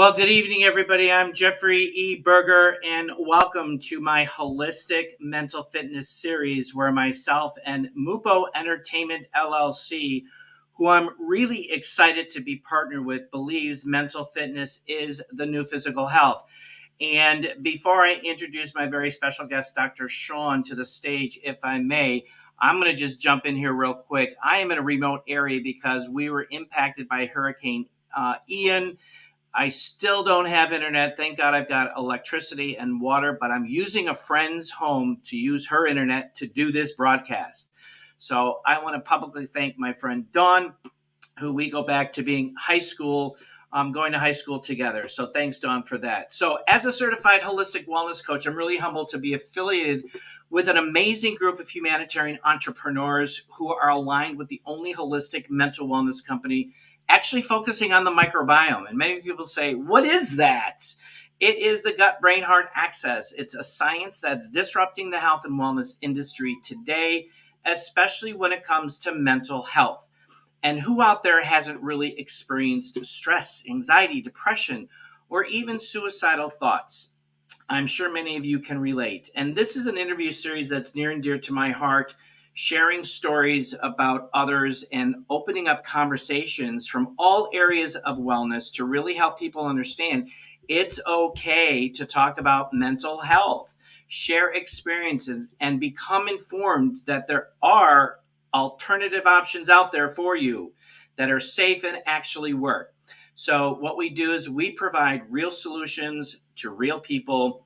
Well, good evening, everybody. I'm Jeffrey E. Berger, and welcome to my Holistic Mental Fitness series, where myself and Mupo Entertainment LLC, who I'm really excited to be partnered with, believes mental fitness is the new physical health. And before I introduce my very special guest, Dr. Shawn, to the stage, if I may, I'm going to just jump in here real quick. I am in a remote area because we were impacted by Hurricane Ian. I still don't have internet. Thank God I've got electricity and water, but I'm using a friend's home to use her internet to do this broadcast. So I want to publicly thank my friend Dawn, who we go back to being going to high school together. So thanks, Dawn, for that. So as a certified holistic wellness coach, I'm really humbled to be affiliated with an amazing group of humanitarian entrepreneurs who are aligned with the only holistic mental wellness company actually focusing on the microbiome. And many people say, what is that? It is the gut-brain-heart axis. It's a science that's disrupting the health and wellness industry today, especially when it comes to mental health. And who out there hasn't really experienced stress, anxiety, depression, or even suicidal thoughts? I'm sure many of you can relate. And this is an interview series that's near and dear to my heart, sharing stories about others and opening up conversations from all areas of wellness to really help people understand it's okay to talk about mental health, share experiences, and become informed that there are alternative options out there for you that are safe and actually work. So what we do is we provide real solutions to real people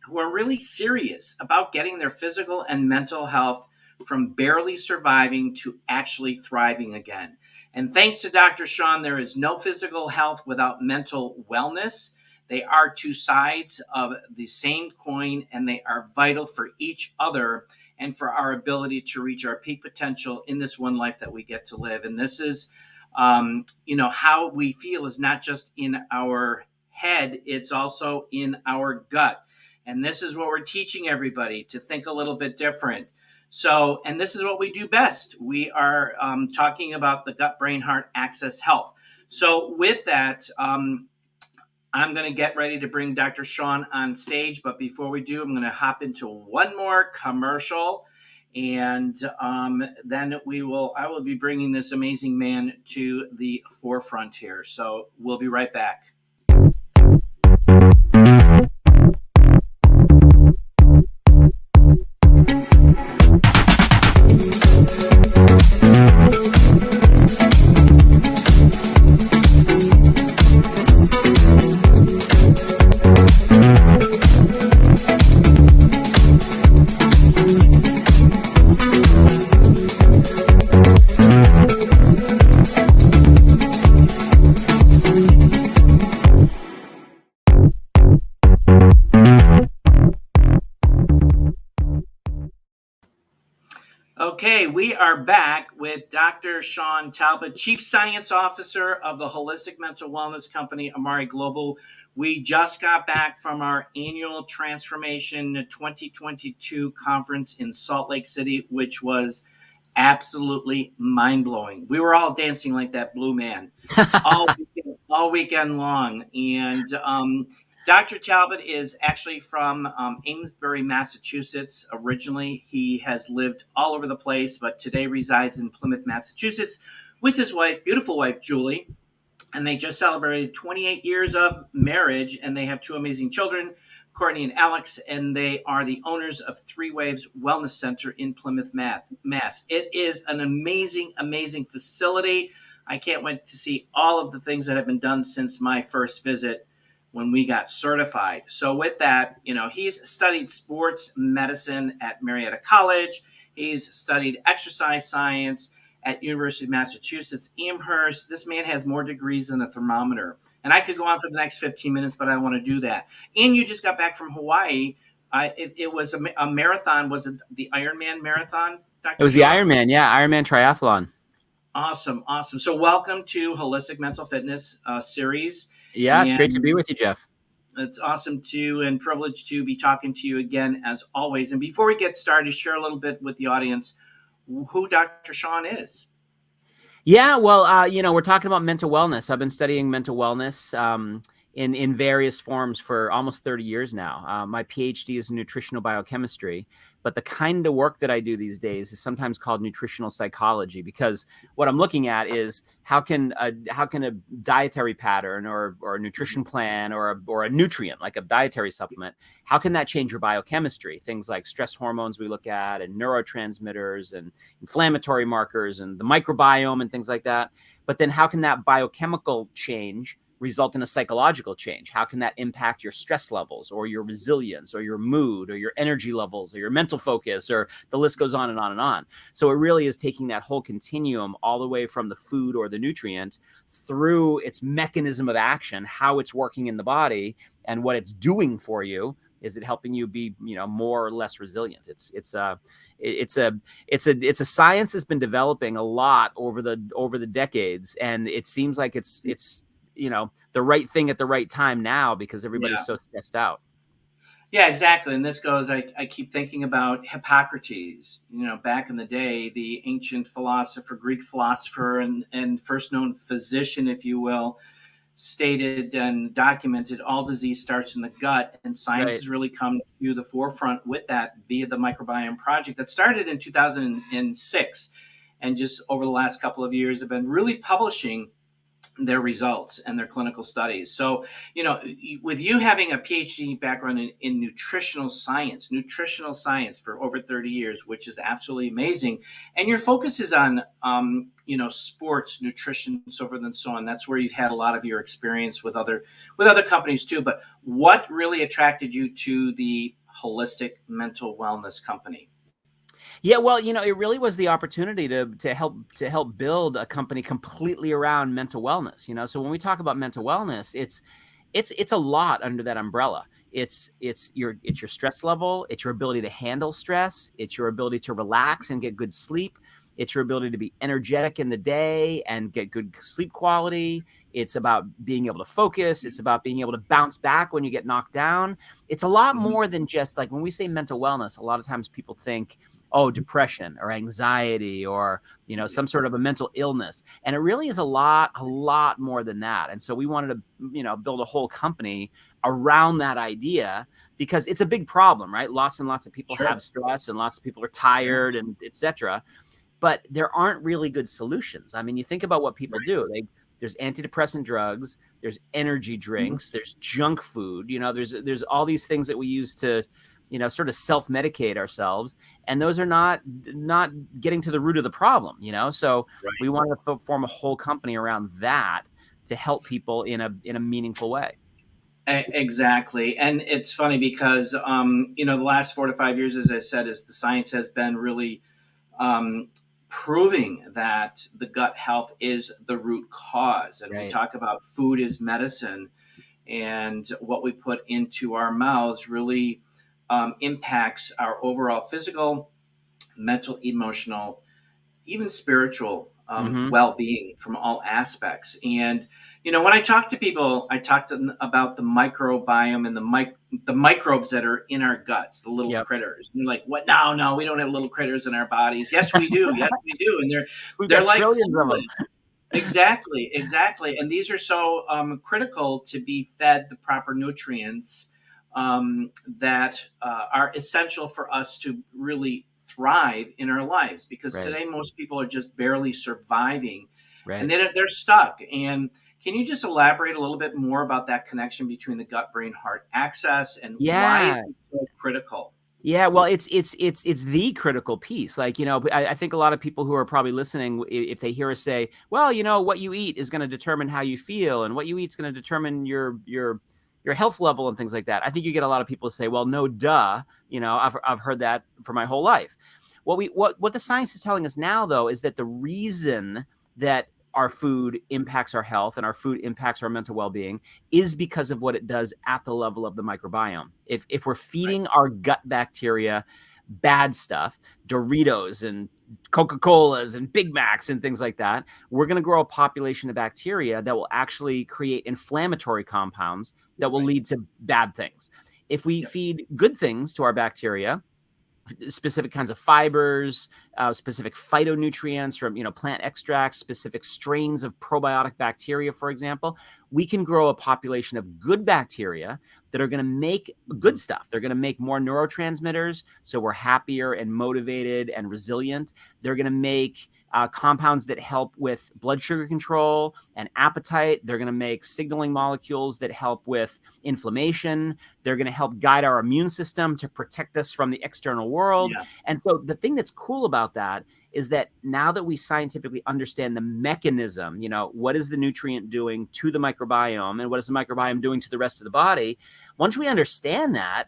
who are really serious about getting their physical and mental health from barely surviving to actually thriving again. And thanks to Dr. Shawn, there is no physical health without mental wellness. They are two sides of the same coin, and they are vital for each other and for our ability to reach our peak potential in this one life that we get to live. And this is, how we feel is not just in our head, it's also in our gut. And this is what we're teaching everybody, to think a little bit different. So, and this is what we do best. We are talking about the gut-brain-heart axis health. So with that, I'm going to get ready to bring Dr. Shawn on stage. But before we do, I'm going to hop into one more commercial. And then I will be bringing this amazing man to the forefront here. So we'll be right back. Okay, we are back with Dr. Shawn Talbott, Chief Science Officer of the Holistic Mental Wellness Company, Amari Global. We just got back from our annual Transformation 2022 conference in Salt Lake City, which was absolutely mind-blowing. We were all dancing like that blue man all weekend long. And Dr. Talbott is actually from Amesbury, Massachusetts. Originally, he has lived all over the place, but today resides in Plymouth, Massachusetts with his wife, beautiful wife, Julie. And they just celebrated 28 years of marriage, and they have two amazing children, Courtney and Alex, and they are the owners of Three Waves Wellness Center in Plymouth, Mass. It is an amazing, amazing facility. I can't wait to see all of the things that have been done since my first visit when we got certified. So with that, he's studied sports medicine at Marietta College. He's studied exercise science at University of Massachusetts, Amherst. This man has more degrees than a thermometer. And I could go on for the next 15 minutes, but I don't want to do that. And you just got back from Hawaii. It was a marathon. Was it the Ironman marathon, Dr. It was the Ironman, yeah, Ironman triathlon. Awesome. So welcome to Holistic Mental Fitness series. Yeah, it's great to be with you, Jeff. It's awesome and privileged to be talking to you again, as always. And before we get started, share a little bit with the audience who Dr. Shawn is. Yeah, well, we're talking about mental wellness. I've been studying mental wellness in various forms for almost 30 years now. My PhD is in nutritional biochemistry, but the kind of work that I do these days is sometimes called nutritional psychology, because what I'm looking at is how can a dietary pattern or a nutrition plan or a nutrient like a dietary supplement, how can that change your biochemistry? Things like stress hormones we look at, and neurotransmitters and inflammatory markers and the microbiome and things like that. But then how can that biochemical change result in a psychological change? How can that impact your stress levels or your resilience or your mood or your energy levels or your mental focus, or the list goes on and on and on. So it really is taking that whole continuum all the way from the food or the nutrient through its mechanism of action, how it's working in the body and what it's doing for you. Is it helping you be, more or less resilient? It's a science that's been developing a lot over the decades, and it seems like it's the right thing at the right time now, because everybody's Yeah. so stressed out. Yeah, exactly. And this goes, I keep thinking about Hippocrates, back in the day, the ancient philosopher, Greek philosopher, and first known physician, if you will, stated and documented all disease starts in the gut. And science Right. has really come to the forefront with that via the Microbiome Project that started in 2006. And just over the last couple of years have been really publishing their results and their clinical studies. So, with you having a PhD background in nutritional science for over 30 years, which is absolutely amazing. And your focus is on, sports nutrition, so forth and so on. That's where you've had a lot of your experience with other companies too. But what really attracted you to the holistic mental wellness company? Yeah, well, it really was the opportunity to help build a company completely around mental wellness. So when we talk about mental wellness, it's a lot under that umbrella. It's your stress level, it's your ability to handle stress, it's your ability to relax and get good sleep, it's your ability to be energetic in the day and get good sleep quality. It's about being able to focus, it's about being able to bounce back when you get knocked down. It's a lot Mhm. more than just, like, when we say mental wellness, a lot of times people think, oh, depression or anxiety or some sort of a mental illness, and it really is a lot more than that. And so we wanted to build a whole company around that idea, because it's a big problem, right? Lots and lots of people have Sure. stress, and lots of people are Yeah. tired, and etc. But there aren't really good solutions. I mean, you think about what people Right. do. There's antidepressant drugs, there's energy Mhm. drinks, there's junk food. There's all these things that we use to, sort of self-medicate ourselves, and those are not getting to the root of the problem. So we Right. wanted to form a whole company around that to help people in a meaningful way. Exactly. And it's funny because, the last 4 to 5 years, as I said, is the science has been really um, proving that the gut health is the root cause. And we Right. talk about food is medicine, and what we put into our mouths really impacts our overall physical, mental, emotional, even spiritual Mm-hmm. well-being from all aspects. And when I talk to people, I talk to them about the microbiome and the microbes that are in our guts, the little Yep. critters. And they're like, "What? No, we don't have little critters in our bodies." Yes, we do. Yes, we do. And they're We've they're got like trillions of fluid. them. Exactly, exactly. And these are so critical to be fed the proper nutrients that are essential for us to really thrive in our lives. Because Right. today, most people are just barely surviving, and Right. they're stuck. And can you just elaborate a little bit more about that connection between the gut brain heart axis and why Yeah. is it so critical? Yeah, well, it's the critical piece. Like, I think a lot of people who are probably listening, if they hear us say, well, what you eat is going to determine how you feel, and what you eat is going to determine your health level and things like that. I think you get a lot of people say, well, no, duh. I've heard that for my whole life. What the science is telling us now, though, is that the reason that our food impacts our health and our food impacts our mental well-being is because of what it does at the level of the microbiome. If we're Right, feeding our gut bacteria bad stuff, Doritos and Coca-Colas and Big Macs and things like that, we're going to grow a population of bacteria that will actually create inflammatory compounds that will right. lead to bad things. If we Yep. feed good things to our bacteria, specific kinds of fibers, specific phytonutrients from, plant extracts, specific strains of probiotic bacteria, for example, we can grow a population of good bacteria that are going to make good stuff. They're going to make more neurotransmitters, so we're happier and motivated and resilient. They're going to make compounds that help with blood sugar control and appetite. They're going to make signaling molecules that help with inflammation. They're going to help guide our immune system to protect us from the external world. Yeah. And so the thing that's cool about that is that now that we scientifically understand the mechanism, what is the nutrient doing to the microbiome and what is the microbiome doing to the rest of the body? Once we understand that,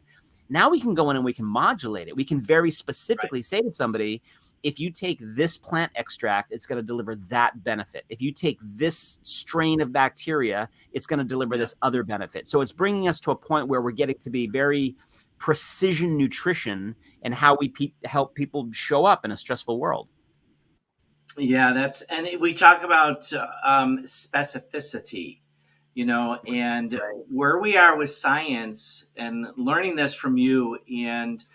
now we can go in and we can modulate it. We can very specifically say to somebody, if you take this plant extract, it's going to deliver that benefit. If you take this strain of bacteria, it's going to deliver this other benefit. So it's bringing us to a point where we're getting to be very precision nutrition and how we help people show up in a stressful world. Yeah, and we talk about specificity, and where we are with science and learning this from you and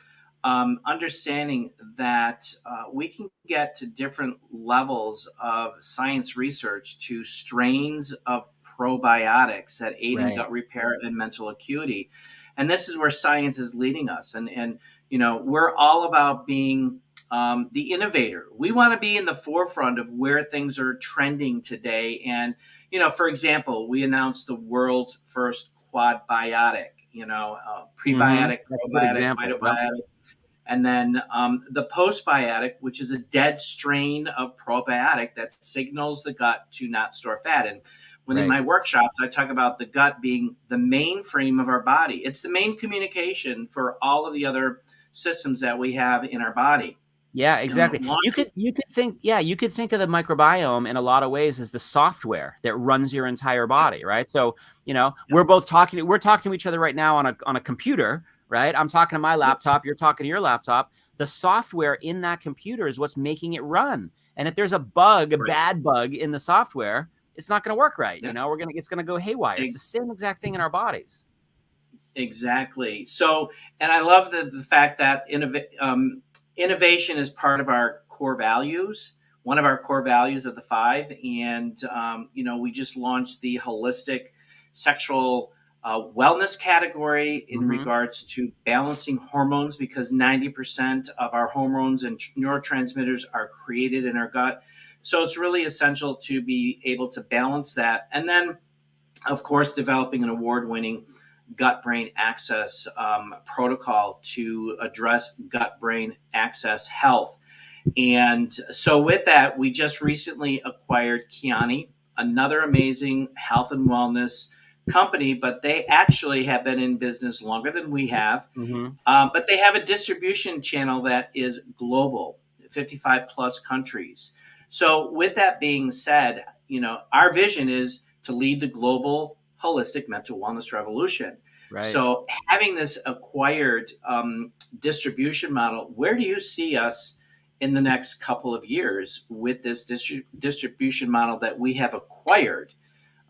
understanding that we can get to different levels of science research to strains of probiotics that aid in gut repair and mental acuity. And this is where science is leading us. And we're all about being the innovator. We want to be in the forefront of where things are trending today. And, for example, we announced the world's first quadbiotic, prebiotic, probiotic, phytobiotic. And then the postbiotic, which is a dead strain of probiotic that signals the gut to not store fat. And when in my workshops, I talk about the gut being the mainframe of our body. It's the main communication for all of the other systems that we have in our body. Yeah, exactly. You could think of the microbiome in a lot of ways as the software that runs your entire body, right? So, we're talking to each other right now on a computer, right? I'm talking to my laptop, you're talking to your laptop. The software in that computer is what's making it run. And if there's a bad bug in the software, it's not going to work right. Yeah. It's going to go haywire. It's the same exact thing in our bodies. Exactly. So, and I love the fact that innovation is part of our core values, one of our core values of the 5. And, we just launched the holistic sexual wellness category in regards to balancing hormones, because 90% of our hormones and neurotransmitters are created in our gut. So it's really essential to be able to balance that. And then, of course, developing an award-winning gut-brain axis protocol to address gut-brain axis health. And so with that, we just recently acquired Kiani, another amazing health and wellness company, but they actually have been in business longer than we have. But they have a distribution channel that is global, 55 plus countries. So with that being said, our vision is to lead the global holistic mental wellness revolution. Right. So having this acquired distribution model, where do you see us in the next couple of years with this distribution model that we have acquired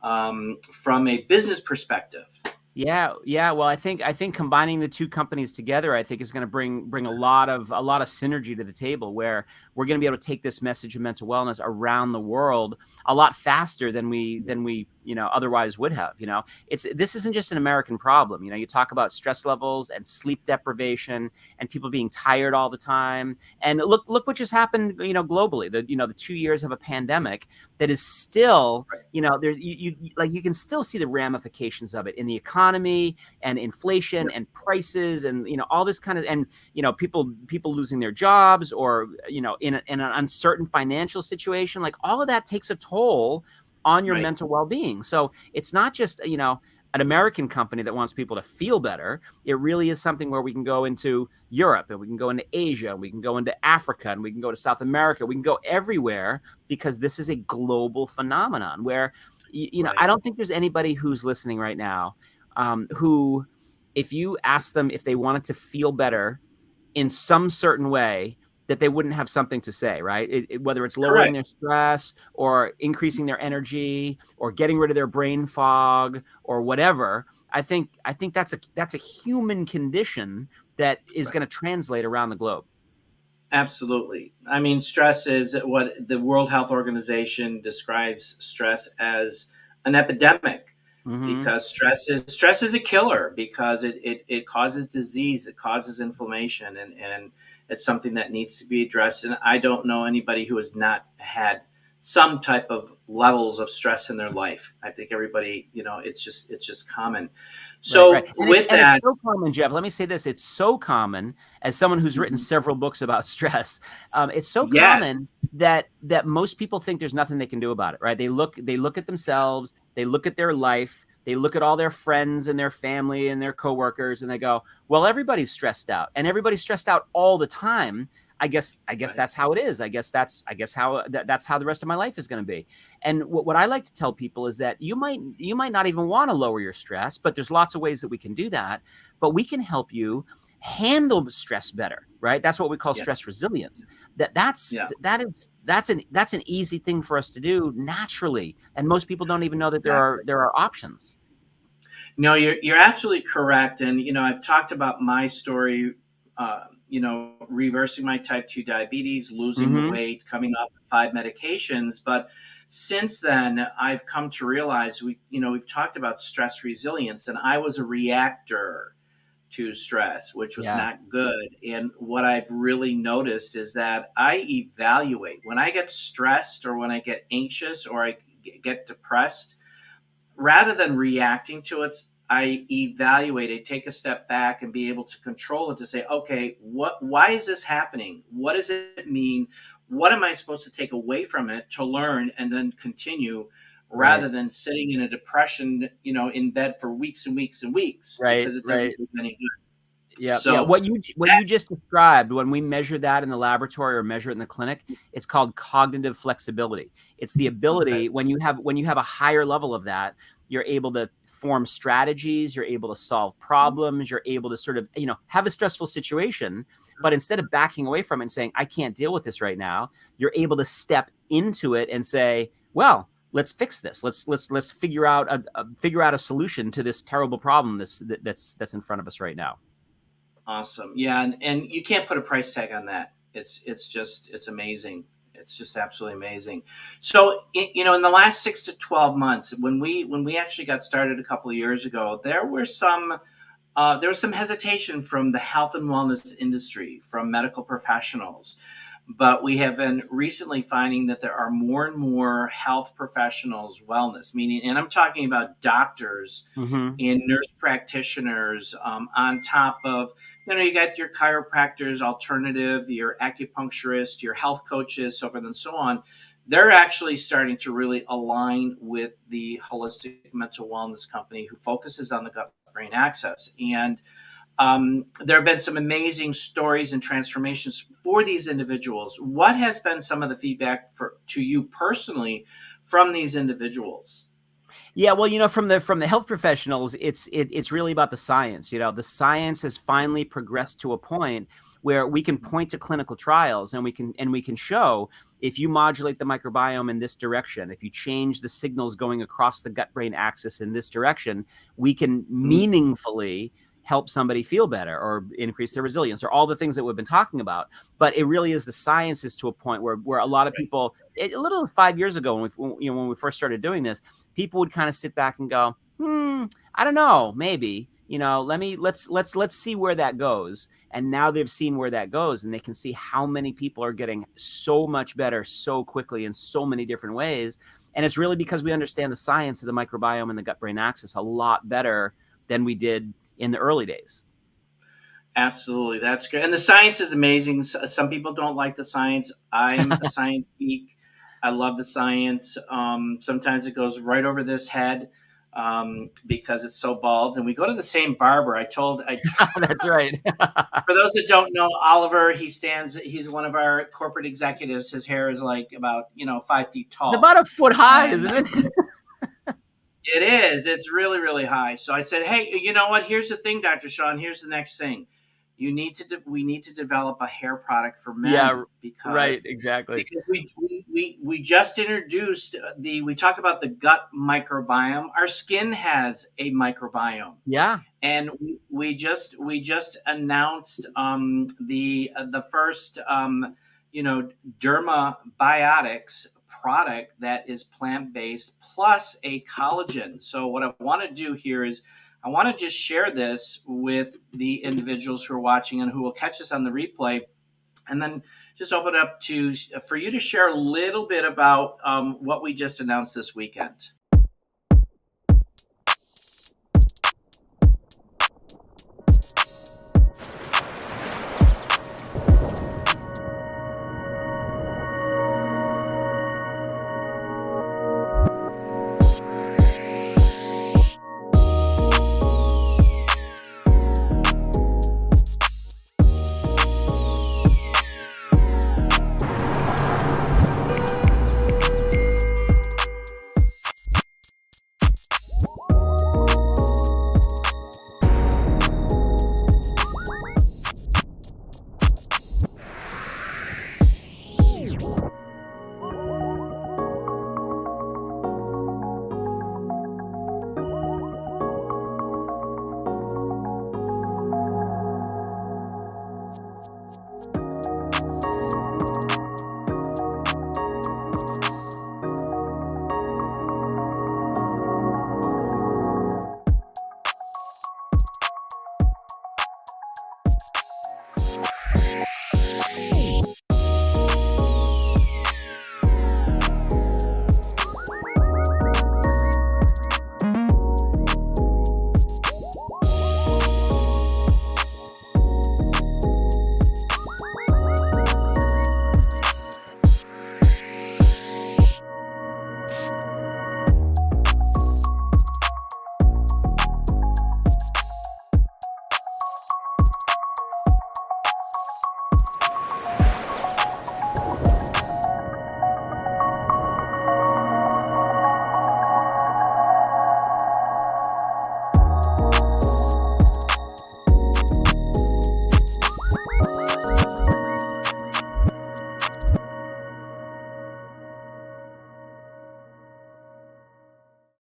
from a business perspective? Yeah. Well, I think combining the two companies together, I think, is going to bring a lot of synergy to the table, where we're going to be able to take this message of mental wellness around the world a lot faster than we otherwise would have. This isn't just an American problem. You talk about stress levels and sleep deprivation and people being tired all the time. And look what just happened, globally. The 2 years of a pandemic that is still, there's you can still see the ramifications of it in the economy and inflation and prices and all this kind of, and people losing their jobs, or in an uncertain financial situation. Like, all of that takes a toll on your mental well-being. So it's not just an American company that wants people to feel better. It really is something where we can go into Europe, and we can go into Asia, and we can go into Africa, and we can go to South America. We can go everywhere, because this is a global phenomenon where, I don't think there's anybody who's listening right now who, if you ask them if they wanted to feel better in some certain way, that they wouldn't have something to say, right? Whether it's lowering their stress or increasing their energy or getting rid of their brain fog or whatever. I think that's a human condition that is going to translate around the globe. Absolutely. I mean, stress is what the World Health Organization describes stress as an epidemic, Hmm. because stress is a killer, because it causes disease, it causes inflammation, and it's something that needs to be addressed. And I don't know anybody who has not had some type of levels of stress in their life. I think everybody, it's just common. Right, right. So And it's with and it's that, so common, Jeff. Let me say this. It's so common, as someone who's written mhm, several books about stress. It's so common yes, that most people think there's nothing they can do about it, right? They look at themselves, they look at their life, they look at all their friends and their family and their coworkers, and they go, "Well, everybody's stressed out, and everybody's stressed out all the time. I guess right, that's how it is. I guess how that's how the rest of my life is going to be." And what I like to tell people is that you might not even want to lower your stress, but there's lots of ways that we can do that. But we can help you handle stress better, right? That's what we call yeah, stress resilience. That's yeah, that is that's an easy thing for us to do naturally, and most people don't even know that there are exactly. there are options. No, you're absolutely correct. And I've talked about my story. Reversing my type 2 diabetes, losing the Hmm. weight, coming off of 5 medications. But since then, I've come to realize we've talked about stress resilience, and I was a reactor to stress, which was Yeah. not good. And what I've really noticed is that I evaluate when I get stressed, or when I get anxious, or I get depressed. Rather than reacting to it, I evaluate it, take a step back, and be able to control it, to say, okay, why is this happening? What does it mean? What am I supposed to take away from it to learn and then continue, Right. rather than sitting in a depression, in bed for weeks and weeks and weeks, Right. because it doesn't Right. do any good. Yeah, yeah. So What you just described, when we measure that in the laboratory or measure it in the clinic, it's called cognitive flexibility. It's the okay, ability, when you have a higher level of that, you're able to form strategies, you're able to solve problems, you're able to sort of, have a stressful situation, but instead of backing away from it and saying, I can't deal with this right now, you're able to step into it and say, well, let's fix this. Let's figure out a solution to this terrible problem that's in front of us right now. awesome. Yeah, and you can't put a price tag on that. It's amazing. It's just absolutely amazing. So in the last 6 to 12 months, when we actually got started a couple of years ago, there was some hesitation from the health and wellness industry, from medical professionals. But we have been recently finding that there are more and more health professionals, wellness, meaning, and I'm talking about doctors Hmm. and nurse practitioners, on top of, you got your chiropractors, alternative, your acupuncturist, your health coaches, so forth and so on. They're actually starting to really align with the holistic mental wellness company, who focuses on the gut brain axis. And there have been some amazing stories and transformations for these individuals. What has been some of the feedback to you personally from these individuals? Yeah, well, from the health professionals, it's really about the science. The science has finally progressed to a point where we can point to clinical trials, and we can show, if you modulate the microbiome in this direction, if you change the signals going across the gut brain axis in this direction, we can Mm, meaningfully help somebody feel better or increase their resilience, or all the things that we've been talking about. But it really is the science, is to a point where a lot of right. people, a little as 5 years ago, when we first started doing this, people would kind of sit back and go, I don't know, maybe, let's see where that goes. And now they've seen where that goes, and they can see how many people are getting so much better so quickly in so many different ways. And it's really because we understand the science of the microbiome and the gut brain axis a lot better than we did in the early days. Absolutely, that's great. And the science is amazing. Some people don't like the science. I'm a science geek. I love the science. Sometimes it goes right over this head, because it's so bald. And we go to the same barber. That's right. For those that don't know, Oliver, he's one of our corporate executives. His hair is like about, 5 feet It's tall. about a foot high, And isn't it? it is. It's really, really high. So I said, "Hey, you know what? Here's the thing, Dr. Sean. Here's the next thing. We need to develop a hair product for Yeah, men, because right, exactly. we we just introduced we talk about the gut microbiome. Our skin has a microbiome. Yeah. And we just announced the first dermabiotics product that is plant based plus a collagen. So what I want to do here is I want to just share this with the individuals who are watching and who will catch us on the replay, and then just open it up to for you to share a little bit about what we just announced this weekend.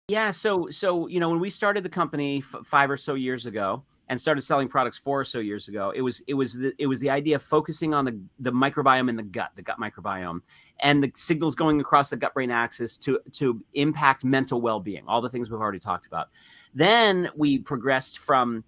Yeah, so when we started the company 5 or so years ago and started selling products 4 or so years ago, it was the idea of focusing on the microbiome in the gut microbiome, and the signals going across the gut brain axis to impact mental well-being, all the things we've already talked about. Then we progressed from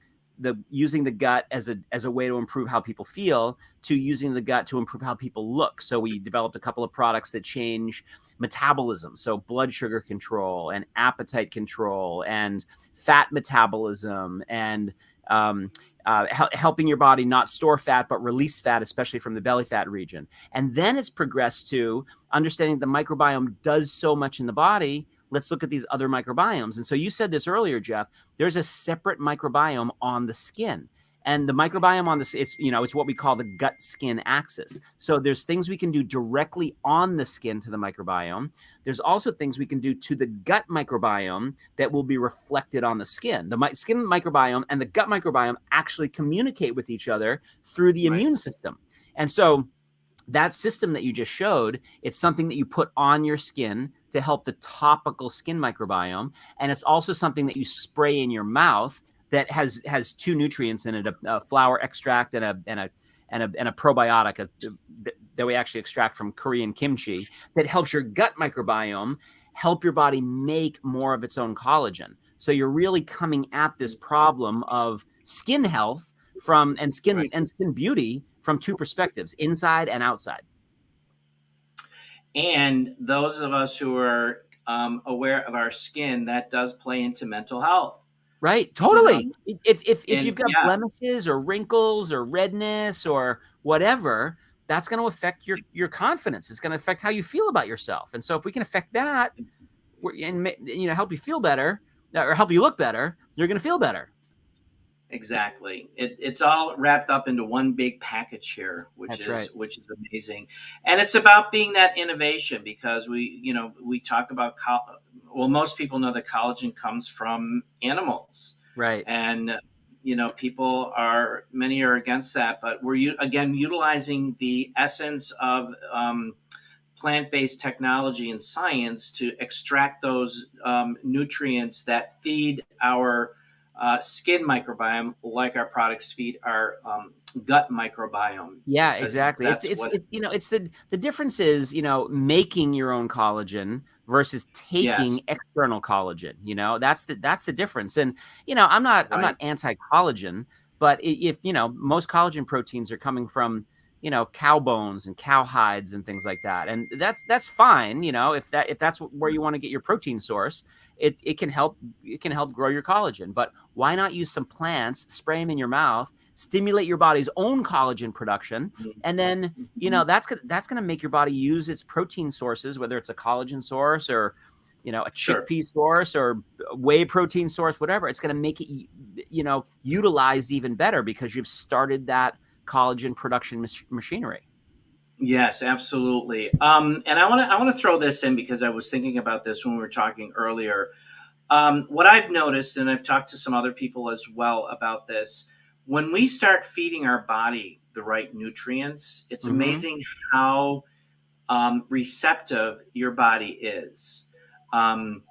using the gut as a way to improve how people feel to using the gut to improve how people look. So we developed a couple of products that change metabolism, so blood sugar control and appetite control and fat metabolism, and helping your body not store fat but release fat, especially from the belly fat region. And then it's progressed to understanding the microbiome does so much in the body. Let's look at these other microbiomes. And so you said this earlier, Jeff, there's a separate microbiome on the skin. And the microbiome on this, it's what we call the gut skin axis. So there's things we can do directly on the skin to the microbiome. There's also things we can do to the gut microbiome that will be reflected on the skin. The skin microbiome and the gut microbiome actually communicate with each other through the immune system. And so that system that you just showed, it's something that you put on your skin to help the topical skin microbiome. And it's also something that you spray in your mouth that has 2 nutrients in it, a flower extract and a probiotic that we actually extract from Korean kimchi, that helps your gut microbiome help your body make more of its own collagen. So you're really coming at this problem of skin health and skin beauty from 2 perspectives, inside and outside. And those of us who are aware of our skin, that does play into mental health. Right. Totally. If you've got blemishes or wrinkles or redness or whatever, that's going to affect your confidence. It's going to affect how you feel about yourself. And so if we can affect that and help you feel better or help you look better, you're going to feel better. Exactly. It's all wrapped up into one big package here, which is amazing. And it's about being that innovation, because we talk about most people know that collagen comes from animals. Right. And many are against that, but we're again utilizing the essence of plant-based technology and science to extract those nutrients that feed our skin microbiome, like our products feed our gut microbiome, Yeah, because exactly. It's that's it's what. it's you know, it's the difference is, making your own collagen versus taking Yes, external collagen, that's the difference. And, I'm not right. anti-collagen, but if, most collagen proteins are coming from, cow bones and cow hides and things like that. And that's fine, if that's where you want to get your protein source, it can help grow your collagen. But why not use some plants, spray them in your mouth, stimulate your body's own collagen production, and then Mhm. that's gonna make your body use its protein sources, whether it's a collagen source or a Sure. chickpea source or whey protein source, whatever. It's gonna make it utilized even better because you've started that collagen production machinery. Yes, absolutely. And I want to throw this in because I was thinking about this when we were talking earlier. What I've noticed, and I've talked to some other people as well about this, when we start feeding our body the right nutrients, it's Mm-hmm. amazing how receptive your body is. Um,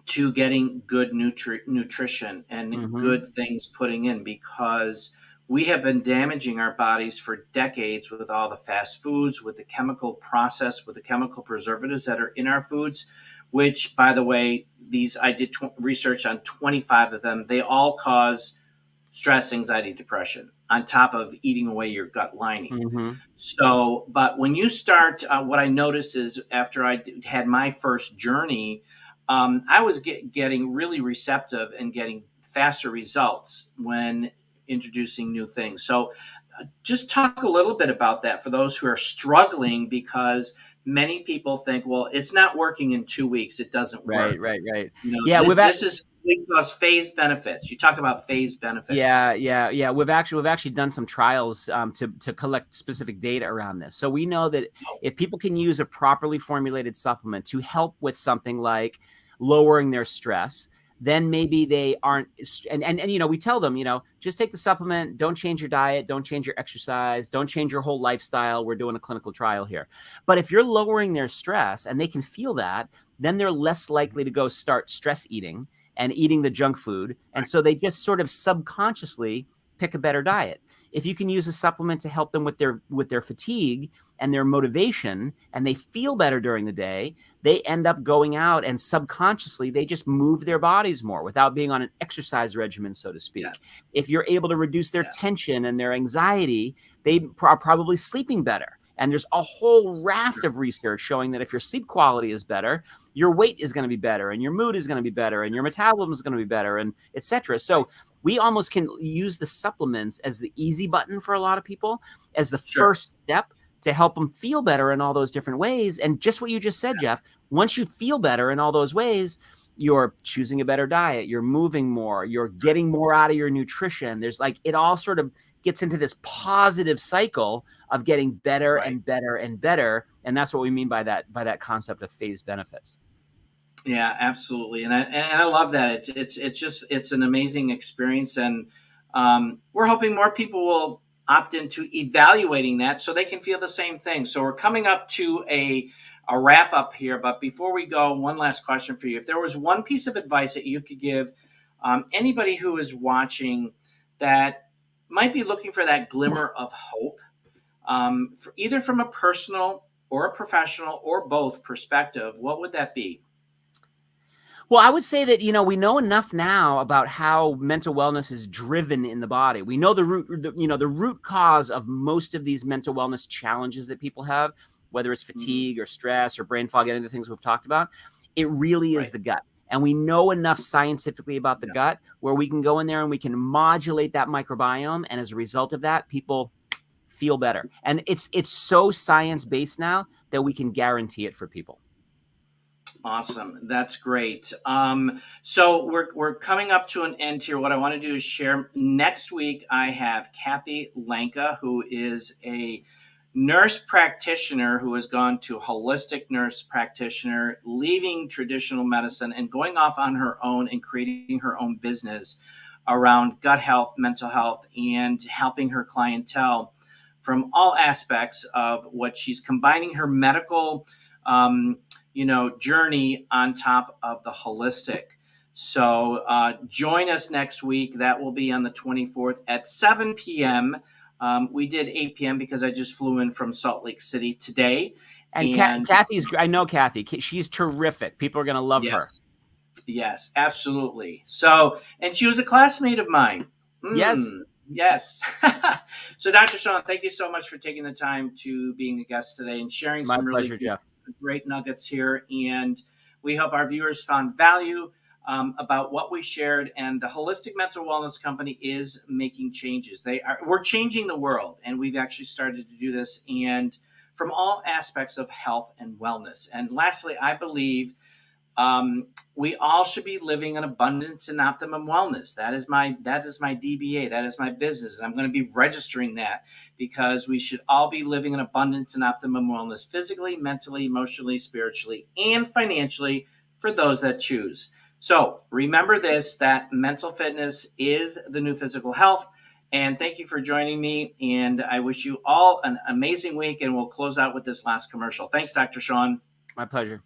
to getting good nutrition and Mm-hmm. good things putting in, because we have been damaging our bodies for decades with all the fast foods, with the chemical process, with the chemical preservatives that are in our foods, which, by the way, these I did research on 25 of them. They all cause stress, anxiety, depression, on top of eating away your gut lining. Mm-hmm. So, but when you start, what I noticed is after had my first journey, I was getting really receptive and getting faster results when introducing new things. So, just talk a little bit about that for those who are struggling, because many people think, well, it's not working in 2 weeks, it doesn't Right, work. right, right. You know, Yeah, this is we call phased benefits. You talk about phased benefits. yeah, yeah, yeah. We've actually done some trials to collect specific data around this. So we know that Oh, if people can use a properly formulated supplement to help with something like lowering their stress, then maybe they aren't. And we tell them, just take the supplement. Don't change your diet. Don't change your exercise. Don't change your whole lifestyle. We're doing a clinical trial here. But if you're lowering their stress and they can feel that, then they're less likely to go start stress eating and eating the junk food. And so they just sort of subconsciously pick a better diet. If you can use a supplement to help them with their fatigue and their motivation, and they feel better during the day, they end up going out and subconsciously they just move their bodies more without being on an exercise regimen, so to speak. yes, If you're able to reduce their yes, tension and their anxiety, they are probably sleeping better. And there's a whole raft of research showing that if your sleep quality is better, your weight is going to be better and your mood is going to be better and your metabolism is going to be better, and etc. right, So we almost can use the supplements as the easy button for a lot of people, as the sure, first step to help them feel better in all those different ways. And just what you just said, Jeff, once you feel better in all those ways, you're choosing a better diet, you're moving more, you're getting more out of your nutrition. There's like it all sort of gets into this positive cycle of getting better right. and better and better. And that's what we mean by that concept of phased benefits. Yeah, absolutely, and I love that. It's just it's an amazing experience, and we're hoping more people will opt into evaluating that so they can feel the same thing. So we're coming up to a wrap up here, but before we go, one last question for you: if there was one piece of advice that you could give anybody who is watching that might be looking for that glimmer of hope, for either from a personal or a professional or both perspective, what would that be? Well, I would say that, we know enough now about how mental wellness is driven in the body. We know the root cause of most of these mental wellness challenges that people have, whether it's Mhm. fatigue or stress or brain fog, any of the things we've talked about. It really is Right. the gut. And we know enough scientifically about the Yeah. gut where we can go in there and we can modulate that microbiome. And as a result of that, people feel better. And it's so science based now that we can guarantee it for people. Awesome. That's great. So we're coming up to an end here. What I want to do is share next week. I have Kathy Lanka, who is a nurse practitioner who has gone to holistic nurse practitioner, leaving traditional medicine and going off on her own and creating her own business around gut health, mental health, and helping her clientele from all aspects of what she's combining her medical, journey on top of the holistic. So join us next week. That will be on the 24th at 7 p.m. We did 8 p.m. because I just flew in from Salt Lake City today. And Kathy's, I know Kathy. She's terrific. People are going to love her. Yes, absolutely. So, and she was a classmate of mine. Yes. So, Dr. Shawn, thank you so much for taking the time to being a guest today and sharing some really great nuggets here. And we hope our viewers found value about what we shared. And the Holistic Mental Wellness Company is making changes. We're changing the world, and we've actually started to do this, and from all aspects of health and wellness. And lastly, I believe we all should be living in abundance and optimum wellness. That is my DBA. That is my business. And I'm going to be registering that because we should all be living in abundance and optimum wellness physically, mentally, emotionally, spiritually, and financially for those that choose. So remember this, that mental fitness is the new physical health. And thank you for joining me. And I wish you all an amazing week. And we'll close out with this last commercial. Thanks, Dr. Shawn. My pleasure.